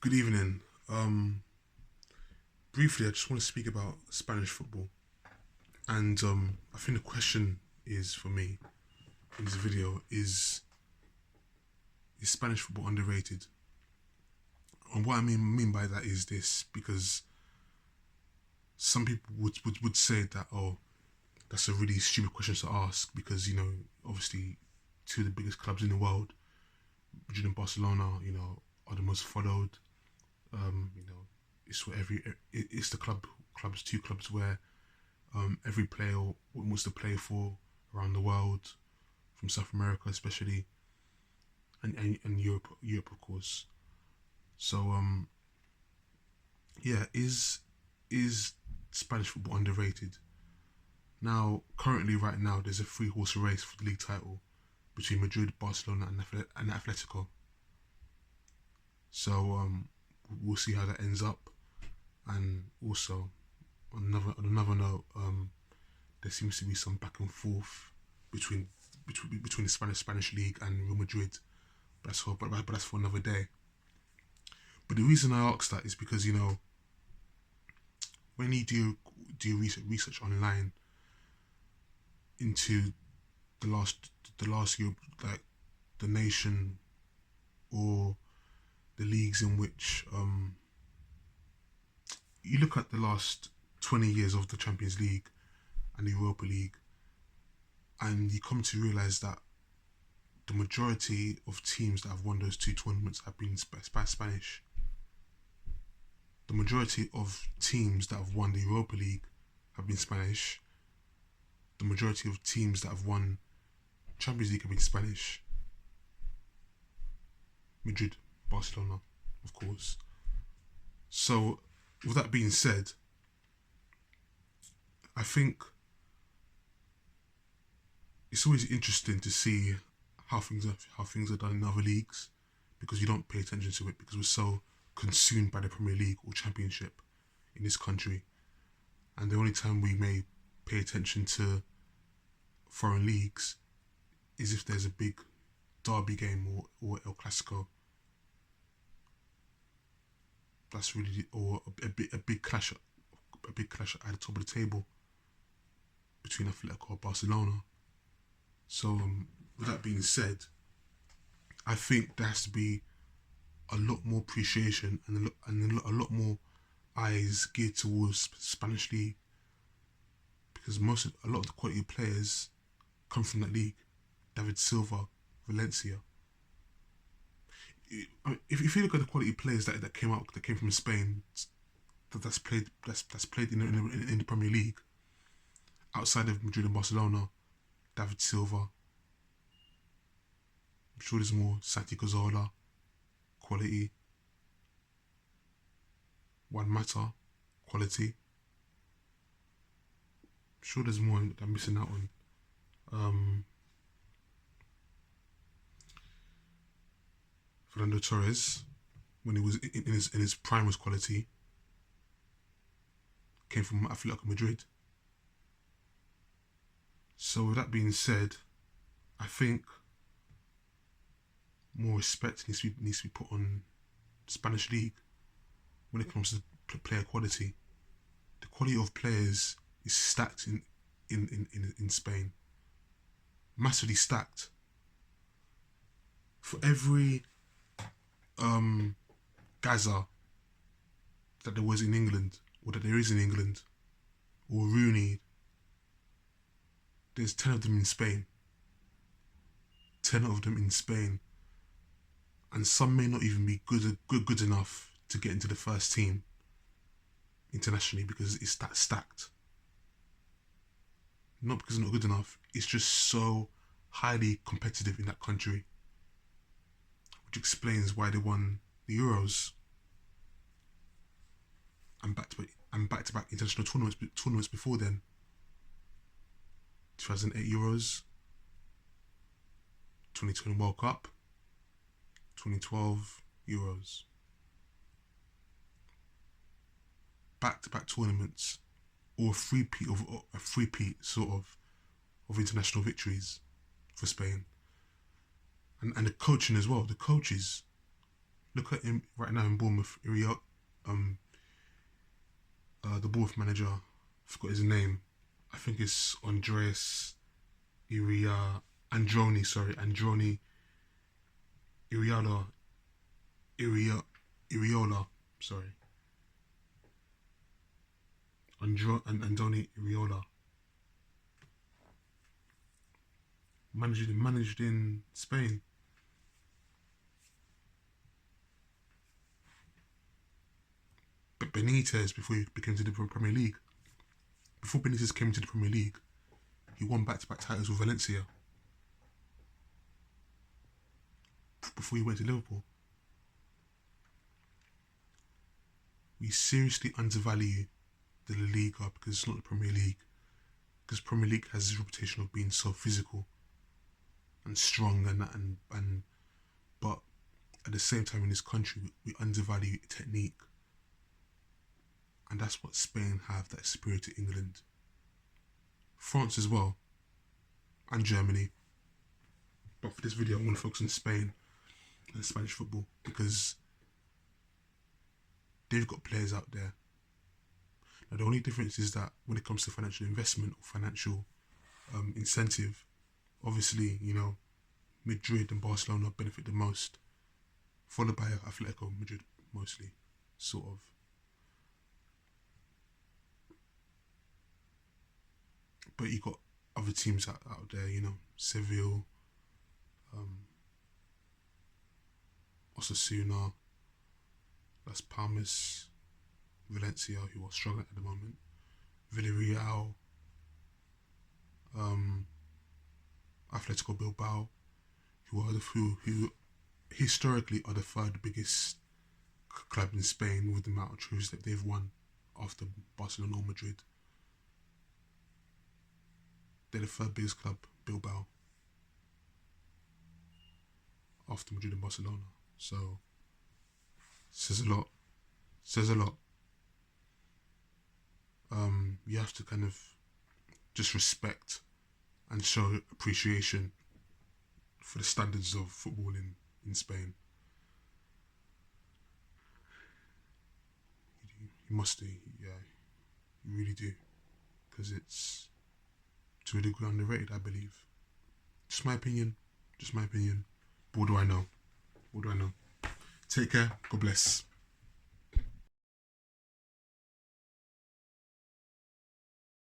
Good evening. Briefly, I just want to speak about Spanish football, and I think the question is for me in this video is Spanish football underrated? And what I mean by that is this, because some people would say that, oh, that's a really stupid question to ask, because obviously two of the biggest clubs in the world, Madrid and Barcelona, are the most followed. It's where it's the two clubs where every player wants to play for around the world, from South America especially, and Europe of course. So yeah, is Spanish football underrated? Now, currently, right now, there's a three-horse race for the league title between Madrid, Barcelona, and Atletico. So we'll see how that ends up. And also, on another note, there seems to be some back and forth between the Spanish league and Real Madrid. But that's for another day. But the reason I ask that is because when you do research online into the last year, like the nation or the leagues in which you look at the last 20 years of the Champions League and the Europa League, and you come to realise that the majority of teams that have won those two tournaments have been Spanish. The majority of teams that have won the Europa League have been Spanish. The majority of teams that have won Champions League have been Spanish. Madrid, Barcelona, of course. So, with that being said, I think it's always interesting to see how things are done in other leagues, because you don't pay attention to it because we're so consumed by the Premier League or Championship in this country. And the only time we may pay attention to foreign leagues is if there's a big derby game or El Clasico. That's really, or a big clash at the top of the table between Atletico and Barcelona. So with that being said, I think there has to be a lot more appreciation and a lot more eyes geared towards Spanish league, because a lot of the quality players come from that league. David Silva, Valencia. If you look at the quality players that came from Spain, that's played in the Premier League, outside of Madrid and Barcelona, David Silva. I'm sure there's more. Santi Cazorla, quality. Juan Mata, quality. I'm sure there's more that I'm missing out on. Fernando Torres, when he was in his prime, was quality. Came from Atletico Madrid. So with that being said, I think more respect needs to be put on the Spanish league when it comes to player quality. The quality of players is stacked in Spain. Massively stacked. For every Gaza that there was in England, or that there is in England, or Rooney, there's 10 of them in Spain. 10 of them in Spain. And some may not even be good enough to get into the first team internationally, because it's that stacked. Not because they're not good enough, it's just so highly competitive in that country, which explains why they won the Euros and back-to-back international tournaments before then. 2008 Euros, 2020 World Cup, 2012 Euros. Back-to-back tournaments, or a three-peat sort of international victories for Spain. And the coaching as well. The coaches, Look at him right now in Bournemouth. Um, the Bournemouth manager, I forgot his name. I think it's Andreas Iria Androni. Sorry, Androni Iriola. Iriola. Sorry, Andoni Iriola. Managed in Spain. But Benitez, before he became to the Premier League, before Benitez came to the Premier League, he won back-to-back titles with Valencia. Before he went to Liverpool, we seriously undervalue the La Liga because it's not the Premier League. Because Premier League has this reputation of being so physical and strong and but at the same time in this country we undervalue technique, and that's what Spain have, that spirit to England, France as well, and Germany. But for this video I want to focus on Spain and Spanish football because they've got players out there. Now the only difference is that when it comes to financial investment or financial incentive, obviously, you know, Madrid and Barcelona benefit the most, followed by Atletico Madrid mostly, sort of. But you got other teams out there, you know, Seville, Osasuna, Las Palmas, Valencia, who are struggling at the moment, Villarreal, Atletico Bilbao, who historically are the third biggest club in Spain with the amount of trophies that they've won after Barcelona or Madrid. They're the third biggest club, Bilbao, after Madrid and Barcelona. So, says a lot. Says a lot. You have to kind of just respect and show appreciation for the standards of football in Spain. You must do, yeah, you really do, because it's to a degree underrated, I believe. Just my opinion, just my opinion. But what do I know? What do I know? Take care. God bless.